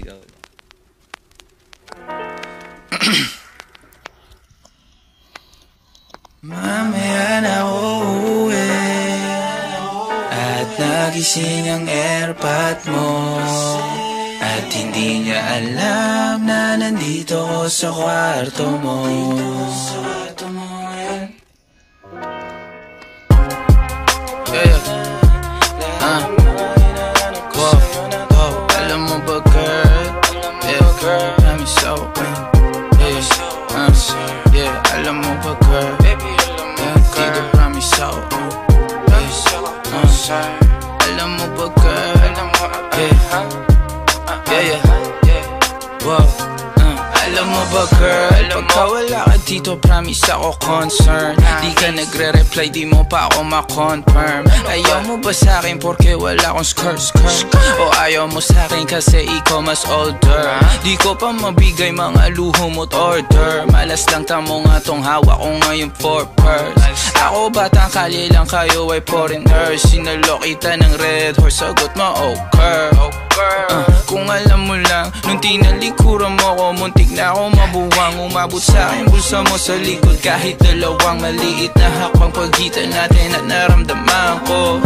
ikaw. Mamaya na uuwi at nagising ang airpot mo, at hindi niya alam na nandito ko sa kwarto mo. Alam mo ba girl, alam mo so alam mo ba girl, dito promise ako. Alam mo ba girl, alam mo ba girl, pagka wala ka dito promise ako concern. Di ka nagre-reply, di mo pa ako ma-confirm. Ayaw mo ba sa'kin porque wala akong skirt? O ayaw mo sa'kin kasi ikaw mas older? Di ko pa mabigay mga luho mo't order. Malas lang tamo nga tong hawak ko ngayon for purse. Ako batang kalye lang, kayo ay foreigners. Sinalo kita ng red horse, sagot mo okay. Kung alam mo lang, nung tinalikuran mo ko, muntik na ako mabuwang. Umabot sa'kin bulsa mo sa likod, kahit dalawang maliit na hakbang pagitan natin at naramdaman ko.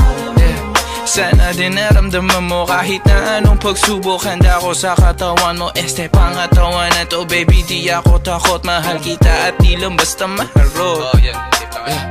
Sana din naramdaman mo kahit na anong pagsubok. Handa ko sa katawan mo, este pangatawan na to. Baby di ako takot, mahal kita at di lang basta maharot.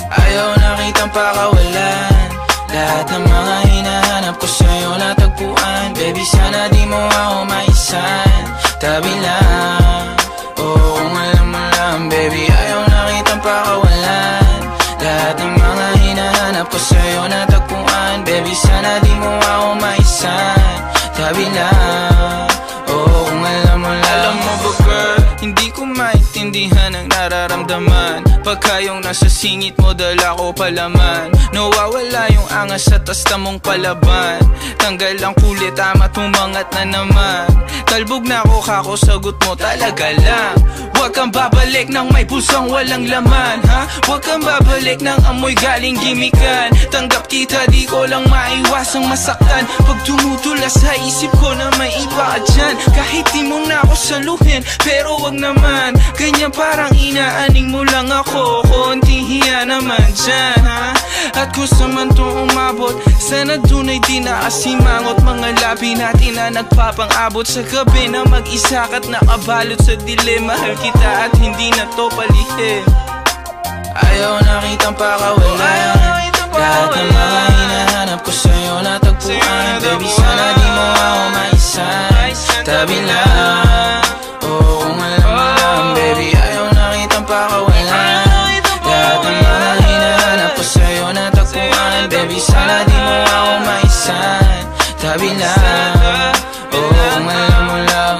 Ayaw na kitang pakawalan, lahat ng mga hinahanap ko sa'yo natagpuan. Baby sana di mo ako maisan, tabi lang. Oo kung alam mo lang baby, ayaw na kitang pakawalan, lahat ng mga hinahanap ko sa'yo natagpuan. Baby sana di mo ako maisan, tabi lang. Oo kung alam mo lang. Alam mo ba girl, hindi ko maintindihan ang nararamdaman pagka yung nasa singit mo dala ko palaman. Nawawala yung angas sa tasta mong palaban, tanggal ang kulit ama't umangat na naman. Talbog na ako kako, sagot mo talaga lang. Huwag kang babalik ng may pusang walang laman, ha? Huwag kang babalik ng amoy galing gimikan. Tanggap kita, di ko lang maiwasang masaktan pag tumutula sa isip ko na may iba ka dyan. Kahit di mo na ako saluhin, pero wag naman ganyan, parang inaaning mo lang ako. Konting hiya naman dyan, ha? At kung saan to umabot, sana dun ay di nakasimangot. Mga labi natin na nagpapang-abot sa gabi na mag-isa ka't nakabalot sa dilim. Mahal kita at hindi na to palihim. Ayaw na kitang pakawalan, lahat ng mga hinahanap ko sa'yo natagpuan. Baby sana di mo ako maisan, tabi lang. Oo kung alam mo lang baby, ayaw na kitang pakawalan, lahat ng mga hinahanap ko sa'yo natagpuan. Baby sana di mo ako maisan, tabi lang. Oo kung alam mo lang.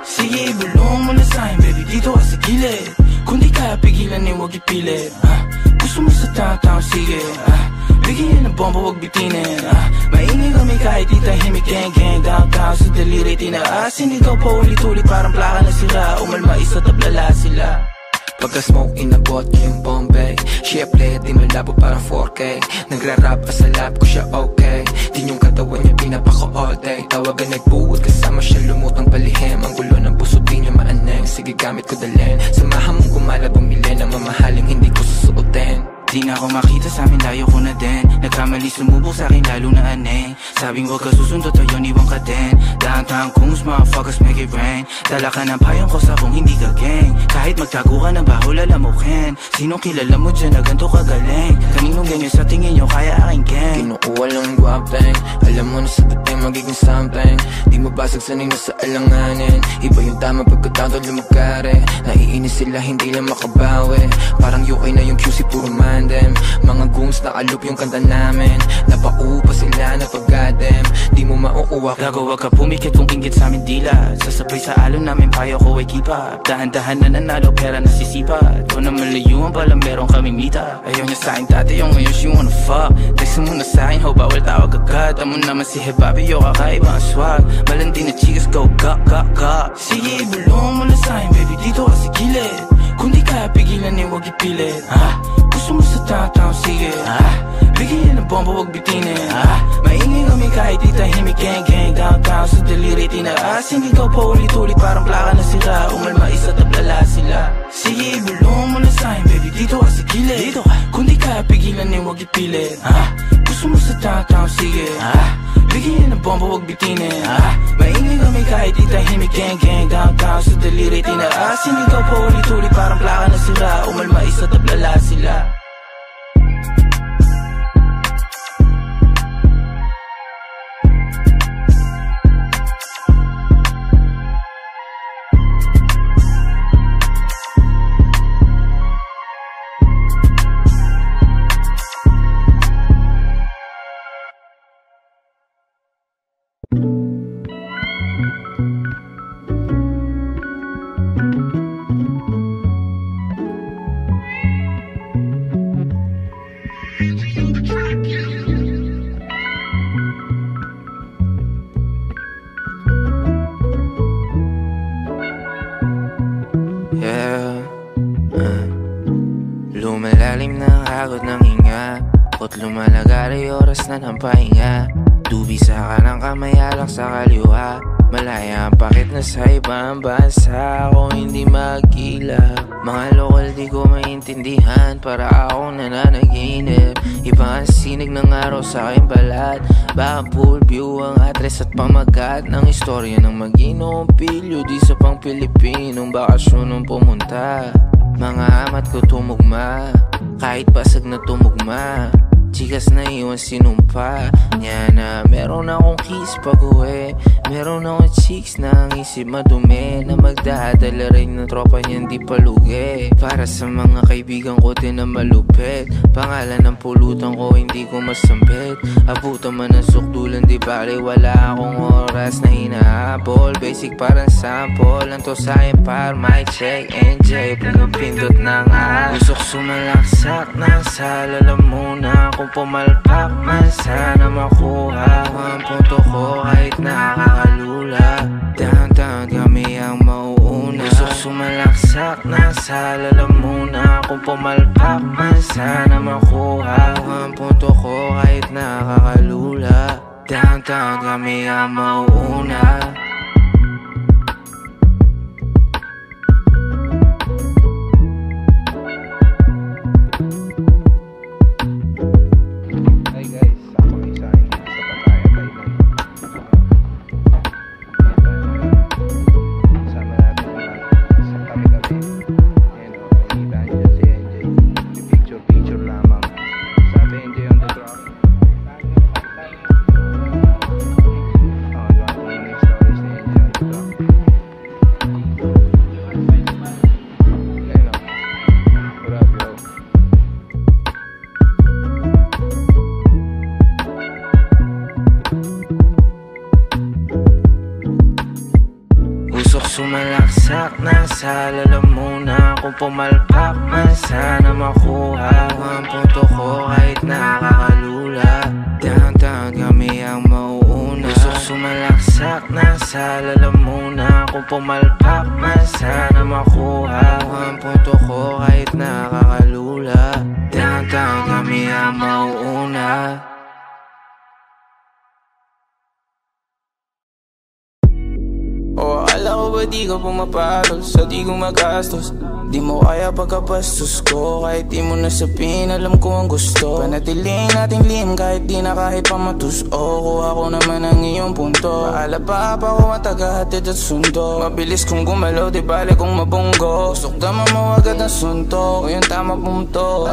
Sige, ibulong mo na sa'kin baby, dito ka sa gilid. Kung di kaya pigilan eh, huwag ipilit. Gusto mo sa tao-tao, sige. Bigyan ng bomba, huwag bitinin. Maingay kami kahit di tahimik, gang-gang. Downtown sa daliri, tinaas. Hindi daw pa ulit-ulit, parang plaka na sila. Umalma isa, tablala sila. Pagka-smoke inabot yung Bombay, Siyempre di malabo parang 4K. Nagra-rap pa sa lab ko siya okay. Din yung katawan niya pinapako all day. Tawagan nagbuwod kasama siya lumutang palihim. Ang gulo ng puso di niya maaneng. Sige gamit ko dalhin, samahan mong gumala bumili ng mamahaling hindi ko susuotin. Di na ako makita sa amin, layo ko na din. nagkamali sumubok sa'kin lalo na aneng. Sabing huwag ka susundo tayo niwang ka din. Downtown Coons, motherfuckers make it rain. Dala ka ng payong ko sa kung hindi ka gang. Kahit magtago ka ng bahol alam mo ken. Sinong kilala mo dyan na ganito kagaling? Kaninong ganyan sa tingin nyo kaya aking gang? Kinukuha lang yung guwapeng. Alam mo na sa dating magiging something. Di mabasag sanay na sa alanganin. Iba yung tama pagkatao lumagkari. Naiinis sila hindi lang makabawi. Parang UK na yung QC puro mandem. Mga goons na alup yung kanta namin. Napaupa sila na pag-gadem. Di mo mauuwa. Gago wag ka pumikit kung inggit sa amin dila. Sasabay sa alon namin payo ko ay keep up. Dahan-dahan na nanalo pera nasisipat. Kung na malayuan pala meron kaming mita. Ayaw niya sa'kin dati yung ngayon she wanna fuck. Text mo na sa'kin ho bawal tawag agad. Amo naman si Hebabi yo kakaiba ang swag. Malandi na chicas go ga ga ga. Sige ibulong mo na sa'kin baby dito ka sa gilid. Kung di kaya pigilan eh wag ipilit. Gusto mo sa downtown sige. Bigyan ng bomba wag bitinin. Maingay kami kahit di tahimik gang gang. Downtown sa daliri tinaasin. Ikaw pa ulit-ulit parang plaka na sira. Umalma isa tablala sila. Sige ibulong mo na sa'kin baby dito ka sa gilid. Kung di kaya pigilan eh wag ipilit. Gusto mo sa downtown sige. Bigyan ng bomba wag bitinin. Maingay kami kahit di tahimik gang gang. Downtown sa daliri tinaasin. Ikaw pa ulit-ulit parang plaka na sira. Umalma isa tablala sila. Lumalalim na agod ng hinga. Kot lumalagari oras na ng pahinga. Dubi sa kanang kamay alak sa kaliwa. Malaya ang pakit na sa ibang bansa. Ako hindi magila. Mga lokal di ko maintindihan. Para ako nananaginip. Iba ang sinig ng araw sa aking balat. Baka full view ang address at pamagat ng istorya ng mag-inong pilyo. Di sa pang Pilipinong bakasyon nung pumunta. Mga amat ko tumugma. Kahit basag na tumugma. Chikas na iwan sinumpa niya na meron akong kiss pag-uwi. Meron akong chicks na ang isip madumi. Na magdadala rin ng tropa niyan di palugi. Para sa mga kaibigan ko din na malupit. Pangalan ng pulutan ko hindi ko masambit. Abutan man ang sukdulan di bali. Wala akong oras na hinahabol. Basic parang sample. Ang to sa'kin par mic check NJ. Pinupindot ng usok sumalaksak na sa lalamunan. Kung pumalpak man sana makuha ang punto ko kahit nakakalula. Downtown kami ang mauuna. Gusto sumalaksak na sa lalamunan. Kung pumalpak man sana makuha ang punto ko kahit nakakalula. Downtown kami ang mauuna. Sumalaksak na sa lalamunan. Kung pumalpak man sana makuha ang punto ko kahit nakakalula. Downtown kami ang mauuna. Gusto sumalaksak na sa lalamunan. Kung pumalpak man sana makuha ang punto ko kahit nakakalula. Downtown kami ang mauuna. Akala ko ba di ka pumapatol sa di ko magastos? Di mo kaya pagkabastos ko, kahit di mo nasabihin, alam ko ang gusto. Panatilihin nating lihim kahit di na kahit pa matuso. Kuha ko naman ang iyong punto. Paalaba pa ko matagahatid at sundo. Mabilis kong gumalaw, di bale kong mabunggo. Sukdaman mo agad ang sunto, o yung tama pumunto.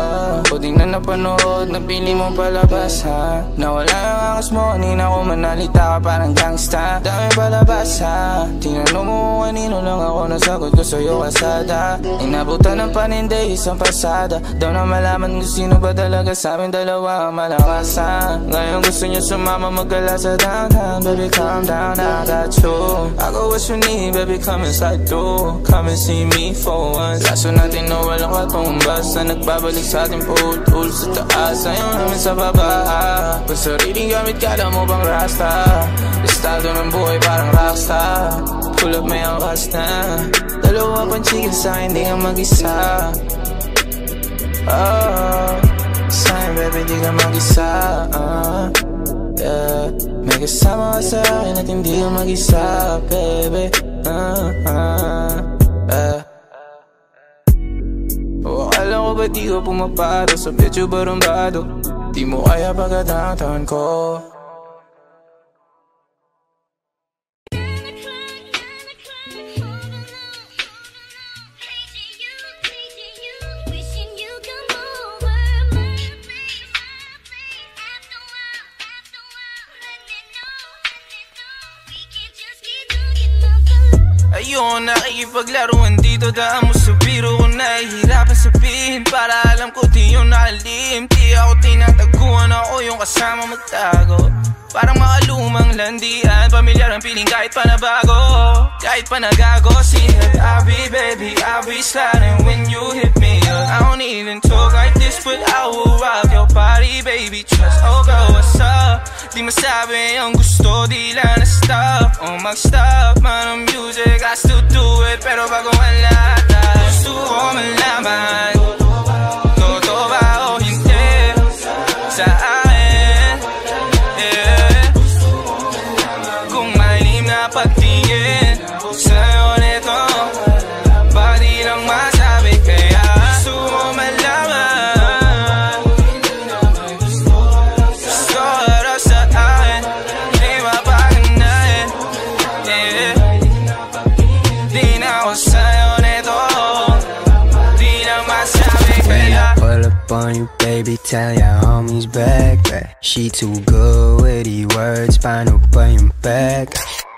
O di na napanood, napili mong palabas ha. Nawala yung angas mo, kanina ko manalita ka parang gangsta. Dami palabas ha, tinanong mo kanino lang ako, nasagot ko sa'yo kasada. Inabutan ng paninday, isang pasada. Daw na malaman kung sino ba talaga sa amin dalawa ang malakasan. Ngayon gusto niya sumama mag-gala sa downtown. Baby calm down, I got you. I got what you need, baby come inside too. Come and see me for once. Kaso natin na walang katumbas na nagbabalik sa ating putol sa taas, ayaw namin sa baba. Kung sariling gamit kala mo bang rasta, estado ng buhay parang rockstar. Pull up may angkas na, dalawa pang chicken sa'kin, di ka mag-isa. Sa'kin baby, di ka mag-isa. Yeah, may kasama ka sa'kin at hindi ka mag-isa, baby. Akala ko ba di ko pumaparo sa petyo barumbado? Di mo kaya pagkatataon ko. Ayun, nakikipaglaruan dito, daan mo sa biro ko nahihirapan sabihin. Para alam ko di yun nakalim, di ako tinataguan, ako yung kasama magtago. Parang makalumang landian, pamilyar ang piling kahit pa nabago, kahit pa nagago. See that I'll be baby, I'll be sliding when you hit me up. I don't even talk like this, but I will rock your body, baby, trust. Oh girl, what's up? Di masabi ang gusto, di lang na-stop. O mag-stop man ang music, I still do it. Pero bago ang lahat, gusto ko malaman, totoo ba o hindi sa akin, yeah. Kung malim na patingin sa'yo nito, baka di lang masabi, kaya gusto ko malaman, gusto ko raw sa akin, di mapaganahin, yeah. Di na ako sa'yo nito, di lang masabi, kaya pull up on you, baby, tell your homies back. She too good with the words, paano pa yung back?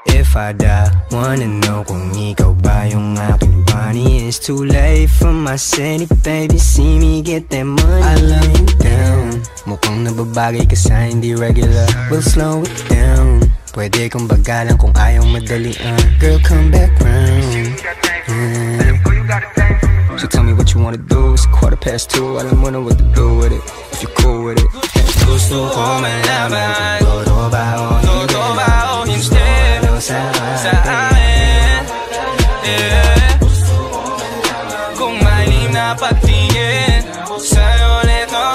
If I die, wanna know kung ikaw ba yung aking bunny. It's too late for my city, baby, see me get that money. I love you down, mukhang nababagay ka sa hindi regular. We'll slow it down, pwede kong bagalan kung ayaw madalian. Girl, come back round, So tell me what you wanna do, it's 2:15, alam mo na what to do with it, if you're cool with it. gusto ko malaman, totoo ba o hindi sa akin, yeah. Kung malim na patingin sa'yo nito,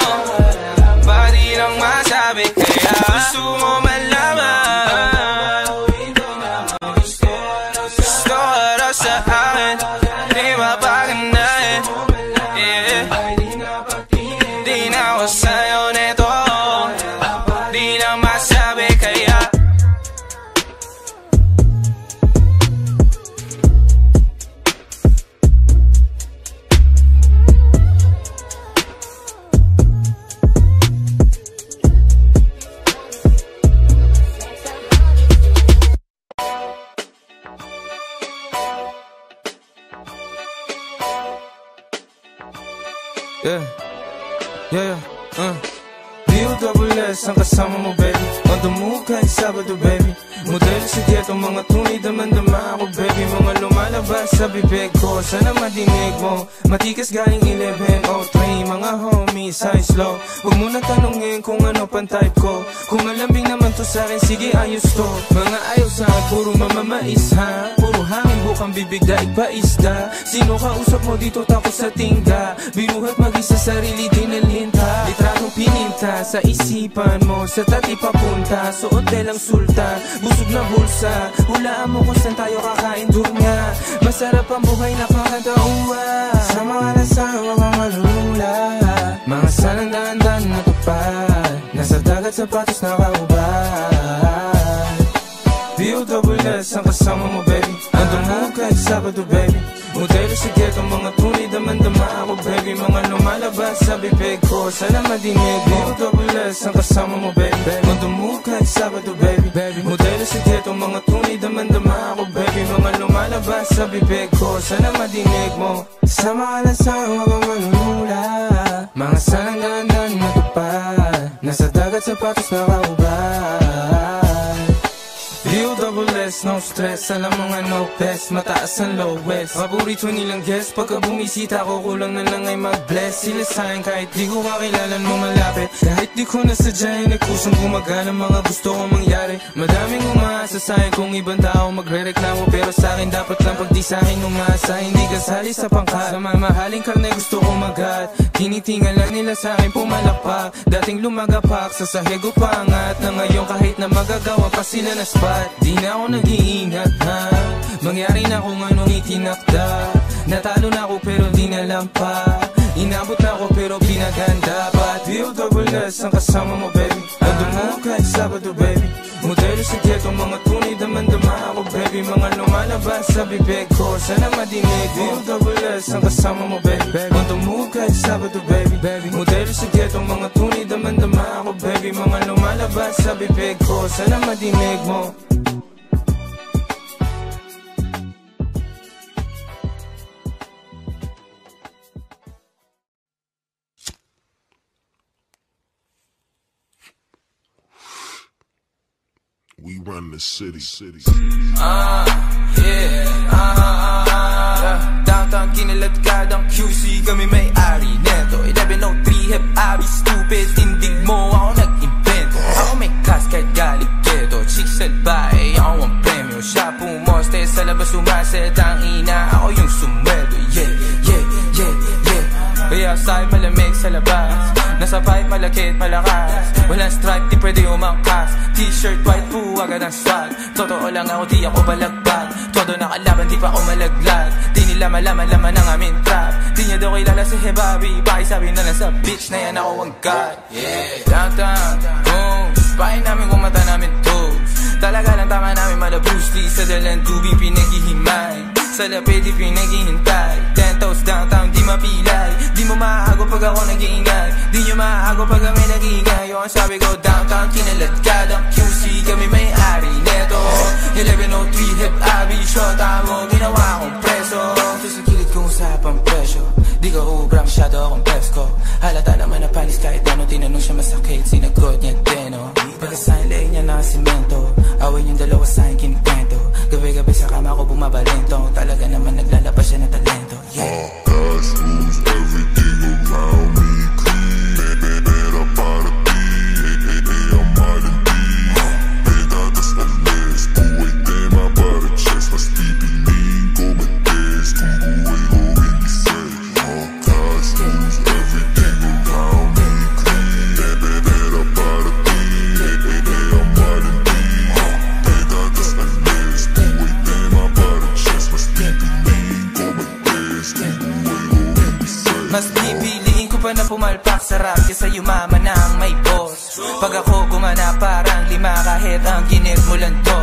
baka di lang masabi, kaya gusto mo malaman, gusto ko raw sa akin, di mapaganahin, yeah. Di na ako sa'yo nito, di na masabi, kaya D-O-S-S ang kasama mo, baby. On the move kahit Sabado, baby. Modelo si Dieto, mga tunay damandama ako, baby. Mga lumalabas sa bibig ko, sana madinig mo. Matikas galing 11:03, mga homies, high slow. Huwag mo na tanongin kung ano pang type ko. Kung malambing naman to sa'kin, sige ayos to. Mga ayaw sa'kin, puro mamamais ha. Puro hangin, bukang bibig, daig pa isda. Sino kausap mo dito, tapos sa tingga. Binuhat mag-isa, sarili din nalinta. Litratong pininta sa isipan mo, sa tati papunta. Suot lang sultan, busog na bulsa. Hulaan mo kung saan tayo kakain, doon nga. Masarap ang buhay, napakatauwa. sapatos nakaubad. B.O.S. ang kasama mo baby, andun mo kahit Sabado baby. Modelo sa ghetto, mga tunay damandama ako baby. Mga lumalabas sa bibig ko, sana madinig. B.O.S. ang kasama mo baby, andun mo kahit Sabado baby. Modelo sa ghetto, mga tunay damandama ako baby. Mga lumalabas sa bibig ko, sana madinig mo. Sama ka lang sa'yo habang manunula, mga sanang dahan-dahan matupad. Nasa dagat sapatos nakaubad. B.O.S. no stress, alam mo nga no best, mataas ang lowest. Paborito nilang guest, pagka bumisita ko kulang na lang ay mag-bless. Sila sa'kin kahit di ko kakilalan mo malapit, kahit di ko nasadyain ay kusang gumagana mga gusto kong mangyari. Madaming umaasa sa'kin kung ibang tao magre-reklamo, pero sa'kin dapat lang pag di sa'kin umaasa. Hindi kasali sa pangkat, sa mamahaling karne gusto ko magat. Tinitingalan nila sa'kin pumalakpak, dating lumagapak sa sahig o pangat. Na ngayon kahit na magagawa pa sila na spot, di na ako nag-iingat ha, mangyari na kung anong itinakda. Natalo na ako pero di na lang pa, inabot na ako pero pinaganda. But B.O.S. ang kasama mo baby, andun mo kahit Sabado baby. Modelo sa ghetto, mga tunay damandama ako baby. Mga lumalabas sa bibig ko, sana madinig. B.O.S. ang kasama mo baby, andun mo kahit Sabado baby. Modelo sa ghetto, mga tunay damandama ako baby. Mga lumalabas sa bibig ko, sana madinig mo. We run the city. Downtown kinaladkadang QC, kami may-ari neto. 1103 hep abi stupid, tindig mo ako nag-invento. Ako may class kahit galit keto, chicks at bae, ako ang premyo. Siya pumoste sa labas umaset, ang ina, ako yung sumweldo. Yeah. Way outside malamig sa labas, nasa pipe malakit malakas. Walang stripe di pwede umangkas, t-shirt white po agad ang swag. Totoo lang ako di ako balagbag, todo nakalaban di pa ako malaglag. Di nila malaman laman ang aming trap, di niya daw kilala si Hebabi. Pakisabi na lang sa bitch na yan ako ang god. Downtown, boom, pahin namin kung mata namin toes. Talaga lang tama namin mala Bruce Lee, sa dalang tubig pinaghihimay, sa lapid di pinaghihintay. 10 toes downtown di mapilay, di mo maago pag ako nag-iingay, di nyo maago pag kami nag-iingay. Yung sabi ko downtown kinaladkadang QC, kami may-ari neto. 1103 hep abi, shota mo ginawa akong preso. Sa gilid kong usapang presyo, di ka ubra masyado akong presko. Halata naman na panis kahit ano, tinanong siya masakit, sinagot niya deno. Pagkasahin lay niya na simento, awin yung dalawa sa'kin kinikwento. Gabi-gabi sa kama ko bumabalento, talaga naman naglalabas siya ng talento. Cash rules everything around me, clean. Pera para ti, ang malandi. Pedadas ang mes, buhay tema para chest. Mas pipiliin ko mag-test kung buhay ko hindi set. Cash rules everything around me, clean. Pera para ti, ang malandi. Pedadas ang mes, buhay tema para chest. Mas pipiliin ko mag-test kung buhay ko hindi set. Mas pipiliin ko pa na pumalpak sa rap kesa yumaman na ang may boss. Pag ako gumana parang 5 kahit ang ginip mo lang to.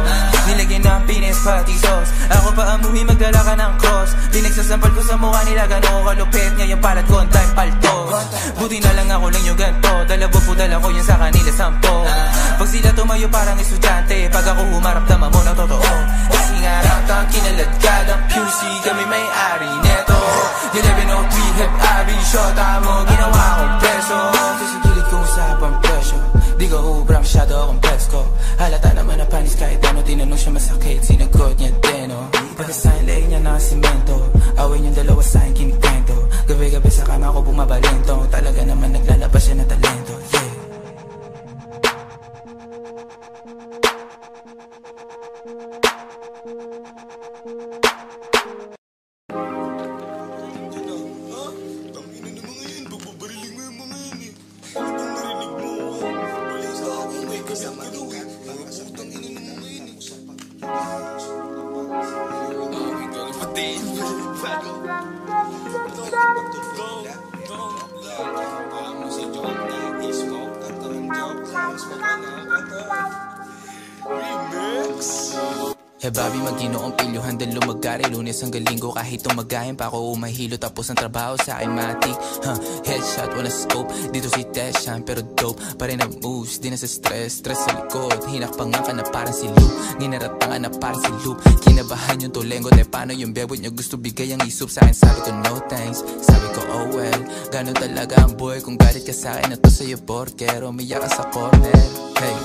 Nilagyan ng pinis pati sauce, ako pa amuhi magdala ka ng cross. Pinagsasampal ko sa mukha nila gano'n kalupit, ngayon palat ko time paltos. Buti na lang ako lang yung ganto, dalawa po dala ko yun sa kanila 10. Pag sila tumayo parang estudyante, pag ako humarap naman mo na totoo. Kasi nga downtown kinaladkadang QC, kami may-ari neto. 1103 hep abi, shota mo ginawa akong preso. Sa gilid kong usapang presyo, di ka ubra masyado akong presko. Halata naman na panis kahit ano, tinanong siya masakit, sinagot niya deno. Pagkasahin lay niya na simento, awin yung dalawa sa'kin kinikwento. Gabi-gabi sa kama ko bumabalento, talaga naman naglalabas siya ng talento. Hey Bobby, mag-inoong pilyo, handal lumagari. Lunes hanggang linggo, kahit tumagahin pa ako umahilo. Tapos ang trabaho sa akin matik, headshot, wala scope. Dito si Teshan, pero dope pa rin ang moves, di na sa stress. Stress sa likod, hinakpangan ka na parang si Luke. Ninaratangan na parang si Luke. Kinabahan yung tulengo, de paano yung bebot niya gusto bigay ang isup sa akin. Sabi ko no thanks, sabi ko oh well. Ganun talaga ang boy, kung galit ka sa akin na to sa'yo porkero. Umiyak ka sa corner, hey,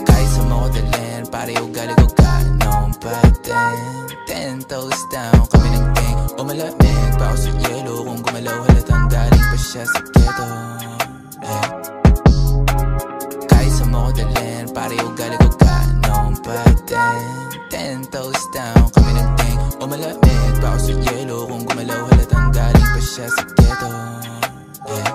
kahit sa mga dalhin, pare ugali ko ganon pa din. 10 toes down, kami ng gang. O malamig pa ako sa yelo, kung gumalaw halatang galing pa siya sa ghetto, hey. Kahit sa mga dalhin, pare ugali ko ganon pa din. 10 toes down, kami ng gang. O malamig pa ako sa yelo, kung gumalaw halatang galing pa siya sa ghetto, hey.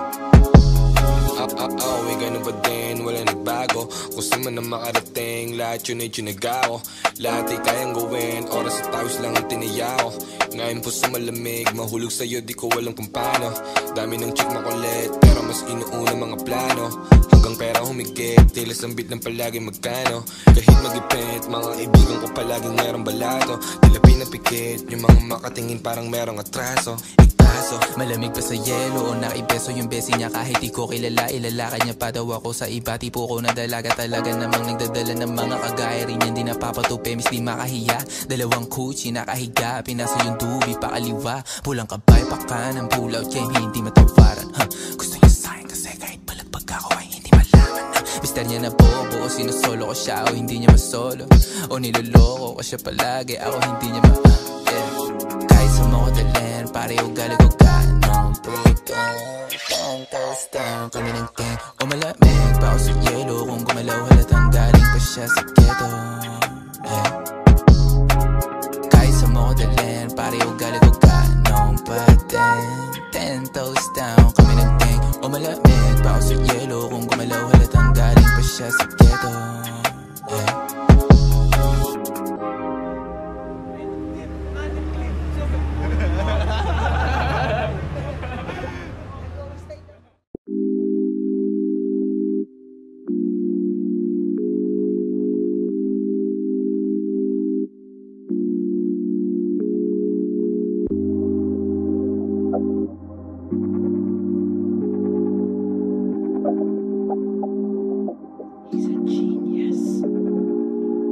May ganun pa din, wala nagbago. Gusto man na makarating, lahat yun ay tsinagaw. Lahat ay kayang gawin, oras at tawis lang ang tiniyaw. Ngayon po sa malamig, mahulog sa'yo di ko alam kung paano. Dami ng chick makulit, pero mas inuuna mga plano. Hanggang pera humigit, tila sambit ng palagi magkano. Kahit mag-ipit, mga ibigan ko palaging merong balato. Tila pinapikit, yung mga makatingin parang merong atraso. Malamig pa sa yelo o naibeso yung besi niya. Kahit di ko kilala, ilalakad niya pa daw ako sa iba. Tipo ko na dalaga talaga namang nagdadala ng mga kagaya rin yan. Di napapatupi, mis di makahiya. Dalawang kuchi nakahiga, pinasa yung dubi pa kaliwa. Pulang kabay pa kanan, pull out game, hindi matawaran. Gusto niya sa'kin kasi kahit palagpag ako ay hindi malaman na mister niya na bobo, o sinusolo ko siya o hindi niya masolo. O niloloko ko siya palagi, ako hindi niya kahit sa mga dalhin, pare ugali ko ganon pa din. 10 toes down, kami ng gang. O malamig pa ako sa yelo, kung gumalaw halatang galing pa siya sa ghetto, hey. Kahit sa mga dalhin, pare ugali ko ganon pa din. 10 toes down, kami ng gang. O malamig pa ako sa yelo, kung gumalaw halatang galing pa siya sa ghetto, hey.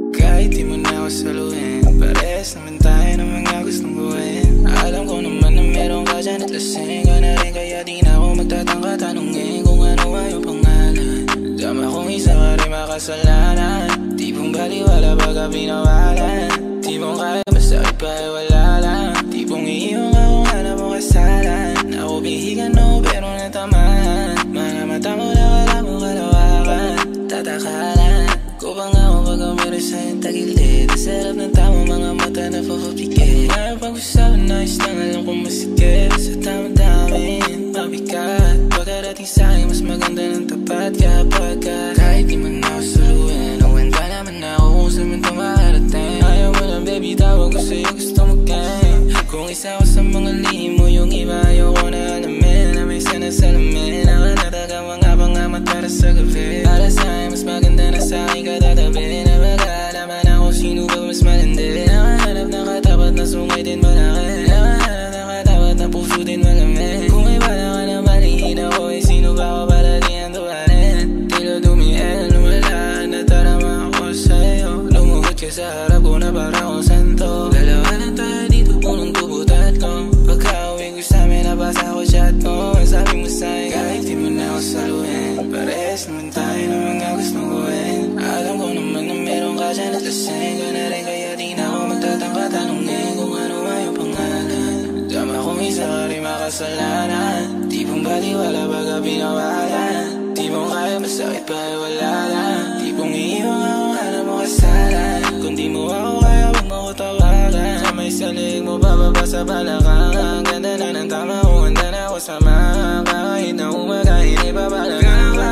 Kahit di mo na ako saluhin, parehas naman tayo ng mga gustong gawin. Alam ko naman na meron ka dyan at lasing ka na rin, kaya di na ako magtatangka tanungin kung ano ay yung pangalan. Dama kong isa ka rin makasalanan, tipong baliwala baga pinawalan. Tipong kaya basta iba ay wala lang, tipong iiwan ka kung hanap mo kasalan. Ako bihigan no pero natamahan, mga mata mo na wala mo kalawakan. Tatakalan ko bang ako pag meron sa'yong tagilid. Ang sarap ng tama, mga mata na papapikit. Ngayon pag-usapan na lang alam kong masikip. Sa tamang damin, mabigat. Pagkarating sa'kin, mas maganda ng tapat kapag kahit di man ako saluhin. Nawanda naman ako kung saan man tumarating. Ayaw mo lang baby, tawag ko sa'yo, gusto mo game. Kung isa ko sa mga lihim mo, yung iba ayaw ko na alamin. Na may sanasalamin, nakanataga mga pangamat para sa gabi. Para sa'yo, mas maganda na sa'kin katatabi. Na mag-aalaman ako sino ba mas malandi. Nakahanap na katapat na sungay din malaki. Nakahanap na katapat na puso din malamig. Kung may bala ka na malihin ako, eh sino ba ako para di ang tuwarin. Tila dumiel, lumalaan na tarama ako sa'yo. Lumuhod ka sa harap ko na parang akong santo. Dalawa lang tayo dito, punong tubo tatlong. Pagka-uwi ko sa'min, nabasa ko chat mo. Sabi mo sa'yo, kahit di mo na ako saluhin. Parehas naman tayo ng mga gustong gawin. Alam ko naman na meron ka dyan at lasing ka na rin, kaya di na ako magtatangka tanungin kung ano ay yung pangalan. Dama kong isa ka rin makasalanan, tipong baliwala baga pinawalan. Tipong kaya masakit pa ay wala lang, tipong iiwan ako hanap mo kasalan. Kung di mo ako kaya wag mo ko tawagan. Sa may salig mo bababa sa balakang. Ganda na ng tama ko, handa na ako sama. Kahit na umagahin ipapalagang ka.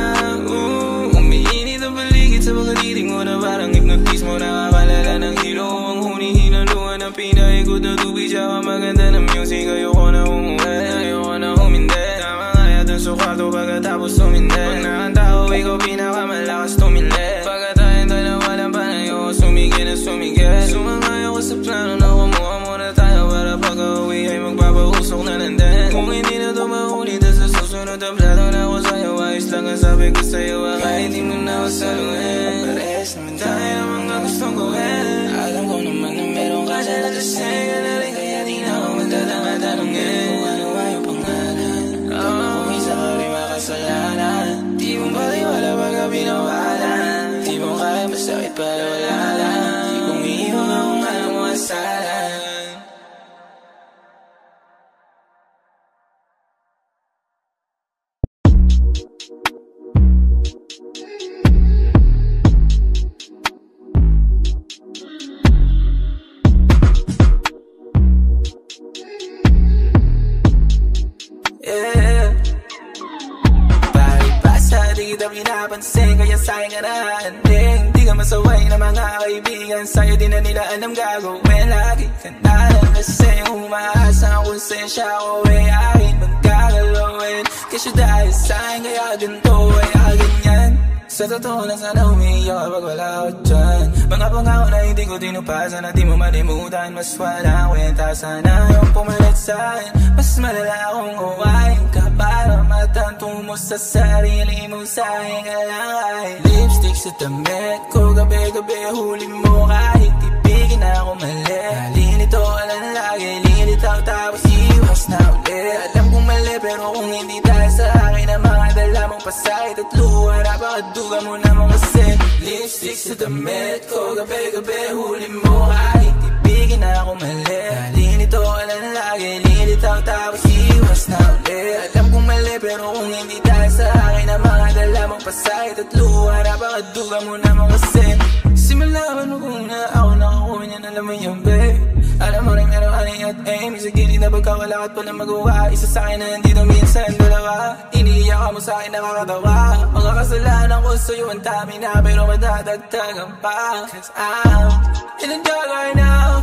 Umiinit ang paligid sa mga titig mo na parang hypnotismo. Nakakalala ng hilo ang huni-hinaluan ng pinaikot na tubig. Tsaka maganda ng music, ayoko na umuwi, ayoko na humindi. Tama kaya dun sa kwarto pagkatapos tumindi. Pag nakanta ko, ikaw pinakamalakas tumindi. tumigil. Sumangay ako sa plano na kumuha muna tayo para pag-uwi ay magpapausok na nandun. Kung hindi na ito maulit sa susunod ang plano na ako sa'yo, ayos lang ang sabi ko sa'yo, kahit di mo na ako saluhin. Parehas naman tayo ng mga gustong gawin. Alam ko naman na meron ka dyan na lasing ka na rin, kaya di na ako magtatanong-tanongin kung ano ay yung pangalan. Kung isa ka rin makasalanan, di mo baliwala pagka binawalan. Di mo kaya masakit para wala lang. Di kong iiwan ka kung alam mo asalan. Pinapansin kaya sa'yo ka nahanding. Di ka masaway na mga kaibigan, sa'yo di na nila alam gagawin. Lagi ka nalasing, umaasa ang konsensya ko ay akin magkagalawin. Kasi dahil sa'yo kaya ganito ay ganyan. Sa totoo lang sana umiiyak kapag wala ko dyan. Mga pangako na hindi ko tinupasan at di mo malimutan. Mas walang kwenta, sana yung pumalit sa'kin. Mas malala akong uwain ka para matanto mo sa sarili mo. Sa'kin ka lang ay lipstick sa damit ko. Gabi-gabi huli mo kahit tipigin ako mali. Nalilito ka lang lagi, lilitaw tapos iwas na ulit. Alam kong mali pero kung hindi dahil sa akin ang mga dala mong pasakit at luha, napakaduga mo naman kasi. Lipstick sa damit ko, gabi-gabi huli mo kahit tipigin ako mali. Nalilito ka lang lagi, lilitaw tapos iwas na ulit. Alam kong mali pero kung hindi dahil sa akin ang mga dala mong pasakit at luha, napakaduga mo naman kasi. Simulaban mo kung na ako nakakuha niya na naman yung babe. Alam mo rin meron ani at aim, sa gilid na pagkawala at walang magawa. Isa sa'kin na nandito minsan dalawa. Iniiyak mo sa'kin nakakatawa. Mga kasalanan ko sa'yo ang dami na pero madadagdagan pa. Cause I'm in the dark right now,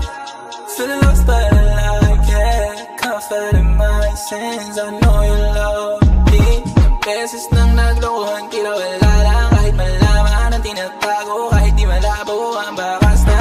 feeling lost but I like it. Comfort in my sins, I know you love me. Ang beses nang naglokohan tila wala lang. Kahit malaman ang tinatago, kahit di malabo ang bakas na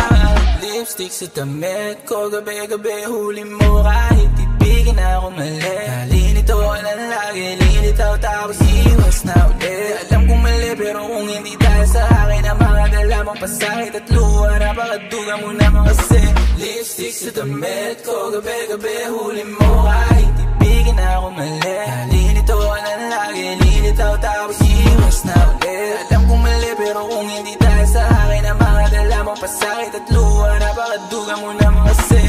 lipstick sa damit ko. Gabi-gabi huli mo kahit tipigin ako mali. Nalilito ka lang lagi, lilitaw tapos iwas na ulit. Alam kong mali pero kung hindi dahil sa akin ang mga dala mong pasakit at luha, napakaduga mo naman kasi. Lipstick sa damit ko, gabi-gabi huli mo kahit tipigin ako mali. Nalilito ka lang lagi, lilitaw tapos iwas na ulit. Alam kong mali pero kung hindi dahil sa akin ang mga dala mong pasakit at luha, napakaduga mo naman kasi.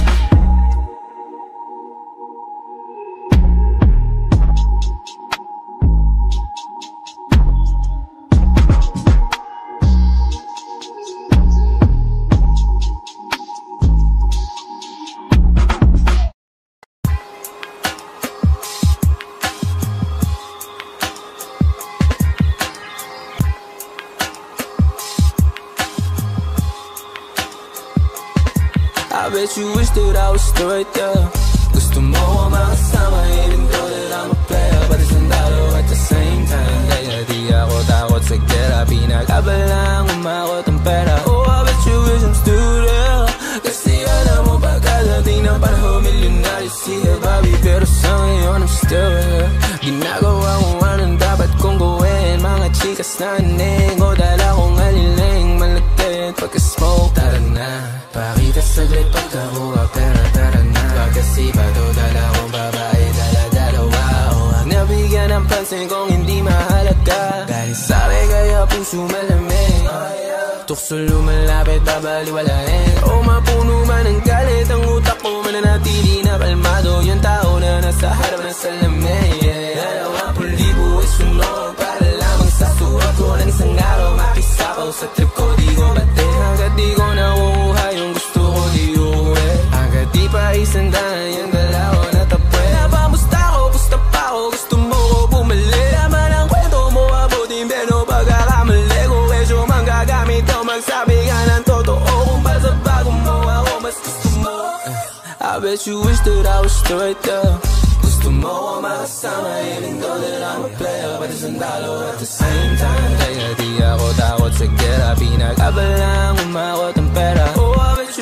I bet you wish that I was still right there. Gusto mo ako makasama even though that I'm a player, pati sandalo at the same time. Kaya di ako takot sa gera, pinag-abalang umakot ang pera. Oh, I bet you wish I'm still there. Kasi alam mo pagkadating ng panahon, milyonaryo siya Bobby, pero sa ngayon I'm still here. Ginagawa ko anong dapat kong gawin. Mga chikas na aning o dala kong aliling malagkit pagka-smoke. Tara na, pakita saglit pagkakuha, pero tara na. Pagkasipado, dala kong babae, dala-dalawa. O ang nabigyan ng pansin kong hindi mahalaga. Dahil sabi kaya puso malamig, tukso lumalapit, babaliwalain. O mapuno man ang galit, ang utak ko mananatili na kalmado. Yung tao na nasa harap ng salamin, yeah. 20,000 ay sunog para lamang sa suwag ko ng isang araw. Makisapaw sa trip ko, di ko bate. Hanggat di ko nakuha yung gusto ko, di uwi. Hanggat di pa isandaan yung dalaw na tapwe. Napamusta ko, pusta pa ako, gusto mo ko bumalik. Naman ang kwento mo, abutin pero pagkakamali ko. Medyo manggagamit o magsabi ka ng totoo. Kung ba sa bago mo, ako mas gusto mo. I bet you wish that I was still right there. Gusto mo ako makasama even though that I'm a player, pati sandalo at the same time. Kaya di ako takot sa gera, pinag-abalang umakot ang pera. Oh, I bet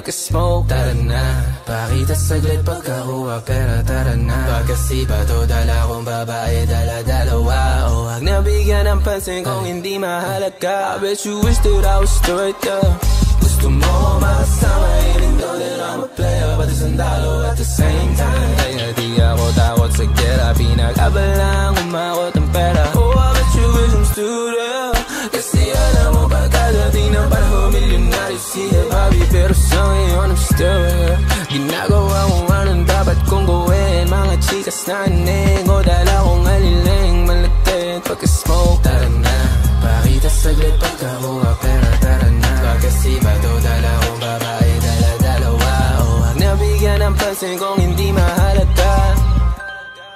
pagka-smoke. Tara na, pakita saglit pagkakuha pera. Tara na, pagkasipado dala kong babae, dala-dalawa. O huwag na bigyan ng pansin kung hindi mahalaga. I bet you wish that I was straight, yeah. Gusto mo makasama, even though that I'm a player, but sandalo at the same time. Kaya di ako takot sa gera, pinag-abalang umakot ang pera. Oh, I bet you wish I'm still there. Kasi alam mo pagkadating ng panahon, milyonaryo si Bobby, pero sa ngayon I'm still here. Ginagawa kung anong dapat kong gawin, mga chikas na ining, o dala kong aliling, malagkit pagka-smoke. Tara na, pakita saglit pagkakuha pera. Tara na, pagkasipado dala kong babae, dala-dalawa. O huwag na bigyan ng pansin kung hindi mahalaga.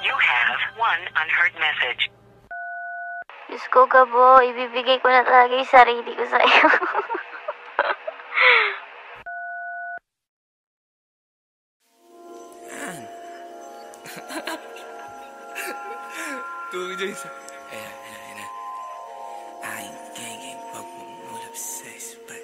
You have one unheard message. Diyos ko, Gabo, ibibigay ko na talaga yung sarili ko sa'yo. Tugod yung isa. Ayan. Aking geng-geng pagmumulap sa ispat.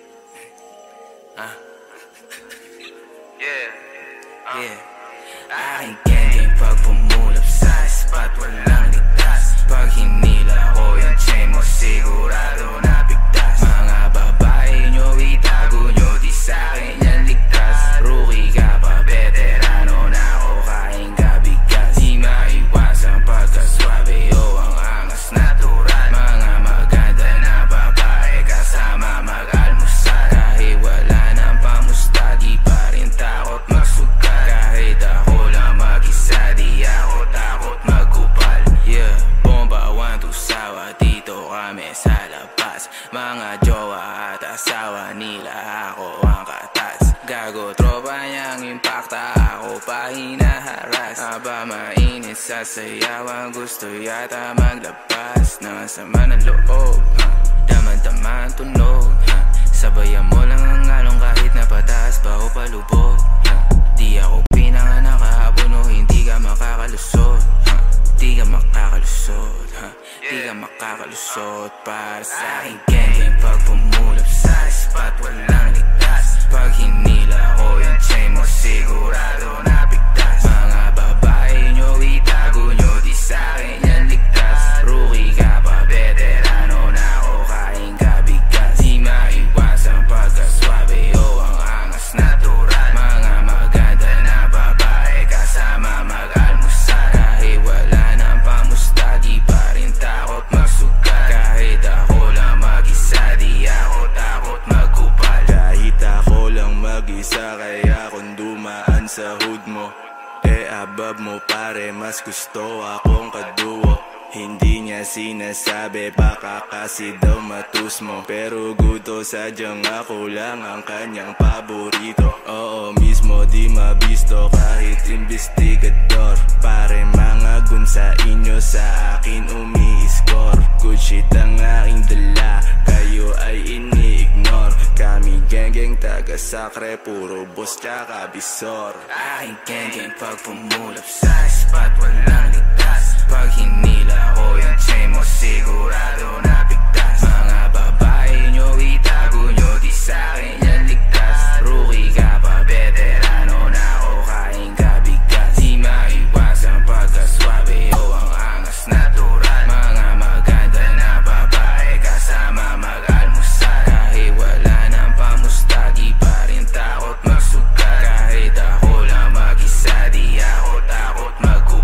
Aking geng-geng pagmumulap sa ispat, walang ligtas. Pag hinila ko yung chain mo, sigurado na bigtas. Mga babae nyo, itago nyo, di sa'kin yan ligtas. Rookie ka pa, veterano na ako, kain ka bigas. Di maiwasan pagkaswabe o ang angas natural. Mga maganda na babae kasama mag-almusal. Kahit wala ng pamusta, di pa rin takot magsugal. Kahit ako lang mag-isa, di ako takot magkupal. Yeah, bomba 1 to sawa, dito kami sa labas. Mga jowa at asawa nila, ako ang katas. Gago tropa niyang impacta, ako pa hinaharas. Aba mainit sa sayawan, gusto yata maglabas. Nasama ng loob, daman-daman tunog. Sabayan mo lang ang along kahit na pataas pa o palubog. Di ako pinanganak kahapon o hindi ka makakalusot. Di ka makakalusot, di ka makakalusot. Para sa aking geng-geng pag pumulap sa spot, walang ligtas. Pag hinila ko yung chain mo, sigurado na bigtas. Mga babae nyo, itago nyo, di sa'kin yan ligtas. Rookie ka pa, veterano na ako, kain ka bigas. Di maiwasan pagkaswabe o ang angas natural. Mga maganda na babae kasama mag-almusal. Kahit wala ng pamusta, di pa rin takot magsugal. Kahit ako lang mag-isa, di ako takot magkupal. Kahit ako lang mag-isa, kaya kung dumaan sa hood mo, above mo pare, mas gusto akong kaduo. Hindi niya sinasabi, baka kasi daw matus mo. Pero gusto sadyang ako lang ang kanyang paborito. Oo mismo, di mabisto kahit investigador. Pare mga gun sa inyo, sa akin umi-score. Good shit ang aking dala, kayo ay ini-ignore. Kami geng-geng taga-sakre, puro boss tsaka bisor. Aking geng-geng pag pumulap sa spot, walang ligtas. Pag hinila ko yung chain mo, sigurado na bigtas. Mga babae nyo, itago nyo, di sa'kin yan ligtas. Rookie ka pa, veterano na ako, kain ka bigas. Di maiwasan pagkaswabe o ang angas natural. Mga maganda na babae kasama mag-almusal. Kahit wala ng pamusta, di pa rin takot magsugal. Kahit ako lang mag-isa, di ako takot magkupal.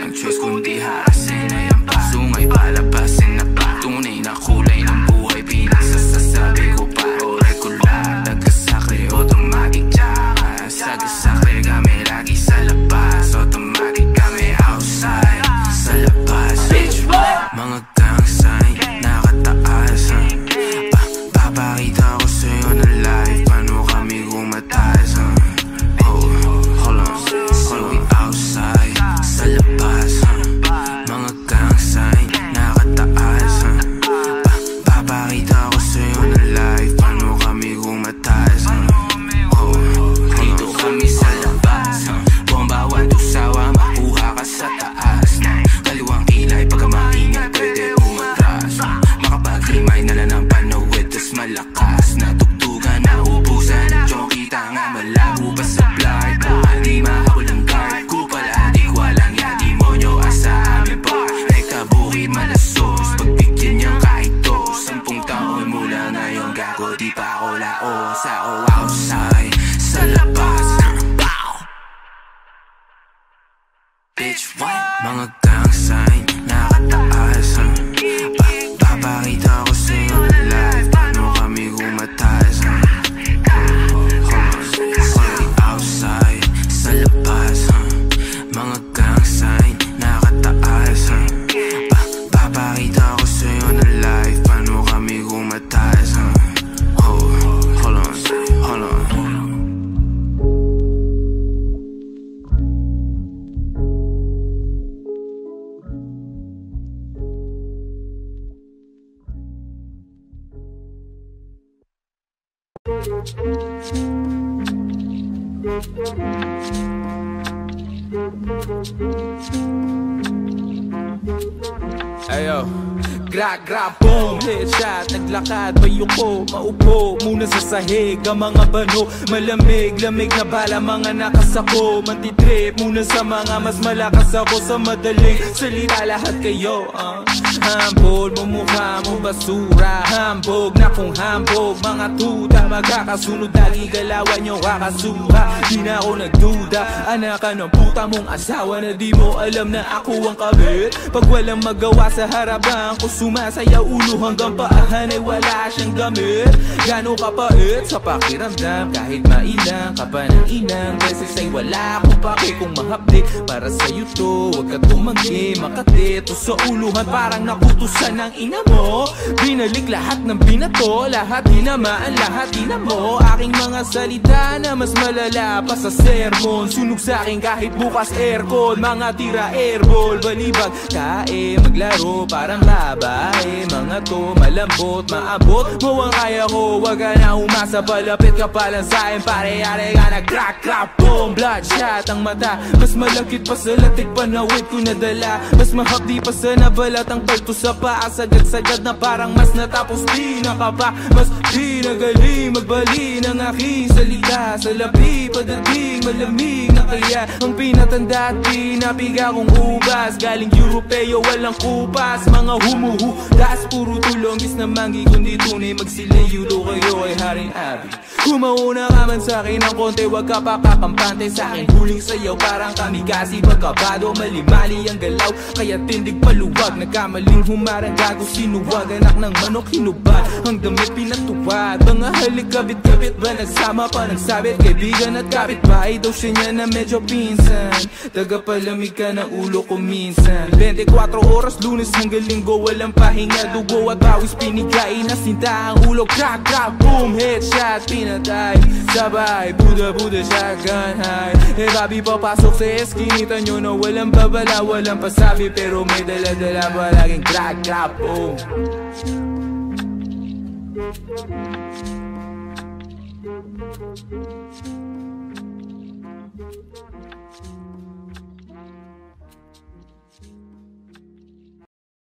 ng choice kundi harasin na yan pa. Sungay palabasin na pa. Tunay na kulay ng buhay pinasasabi ko pa. O regular, nagkasakre, automatic tsaka sagasakre kami lagi sa labas. Automatic kami outside, sa labas. Mga gang sign, nakataas. Papakita ko sa'yo na live, paano kami gumataas. Oh, hold on, we outside, sa labas. Mga gang sign, nakataas. Papakita ko sa'yo na live, paano kami gumataas. Oh, dito kami sa labas. Bomba, wanto sawa, makuha ka sa taas. Kaliwang kilay, pagka maingay, pwede umatras. Makapag-himay na lang ng panawid, tas malakas na tugtugan, naubusan. Yung kita nga malabo pa sa blind. Di makakulang guard ko pala, di ko alam yan. Di mo nyo asa amin pa. Nagkabukid malasos, pagbigyan niyang kahit to. 10 taon mula ngayon, gago di pa ako laos. Ako outside, sa labas. Bitch, what? Mga gang sign, nakataas. Papakita ko sa'yo na live, paano kami gumataas. Outside, sa labas. Mga gang sign, nakataas. Papakita ko sa'yo na live, paano kami gumataas. Hold on. Ayo, gra, boom, headshot, naglakad, bayuko, maupo, muna sa sahig, ang mga bano, malamig, lamig na bala, mga nakasako, mantitrip, muna sa mga mas malakas ako sa madaling salita, lahat kayo, hambol, mumukha mo basura, hambog, na kung hambog, mga tuta, magkakasunod, lagi galawan nyo kakasuha, di na ako nagduda, anak ka ng puta mong asawa na di mo alam na ako ang kabit, pag walang magawa sa harapan ko sumasayaw ulo hanggang paahan ay wala siyang gamit. Gano'ng kapait sa pakiramdam kahit mailang ka pa ng inang beses ay wala akong pake kung mahapdi para sa'yo to. Huwag ka tumanggi, makatito sa uluhan parang nakutusan ng ina mo. Binalik lahat ng binato, lahat dinamaan, lahat dinamo. Aking mga salita na mas malala pa sa sermon, sunog sa'kin kahit bukas aircon. Mga tira airball, balibag, kae, maglaro parang babae. Mga to malambot, maabot mo ang kaya ko. Wag ka na umasa, palapit ka palang sa'kin. Pare-are ka na crack, boom. Bloodshot ang mata, mas malakit pa sa latik, panawid ko nadala. Mas mahapdi pa sa nabalat ang palto sa paa. Sagad-sagad na parang mas natapos di nakapa. Mas di nagaling magbali ng aking salita. Sa labi padating malamig na kaya ang pinatanda at pinapiga kong ubas. Galing Europeo walang kupas, mga humuhudas, puro tulongis na manggi kundi tunay magsilayulo kayo ay haring abi. Kumauna ka man sa'kin ng konti, wag ka papakampante sa'kin. Huling sayaw parang kamikasi, pagkabado malimali ang galaw, kaya tindig paluwag. Nagkamaling humarang gago, sinuwag, anak ng manok hinubad. Ang damit pinatuwad, mga halik kabit-kabit ba nagsama pa nagsabit. Kaibigan at kapitbahay daw siya niya na medyo pinsan. Tagapalamig ka ng ulo ko minsan. 24 oras, Lunes hanggang Linggo, walang pahinga. Dugo at bawis pinigay na sinta ang ulo. Crack, boom, headshot, pinatay. Sabay, Buda, shotgun high. Babi papasok sa eskinita nyo na walang babala, walang pasabi, pero may dala-dala palaging crack, boom.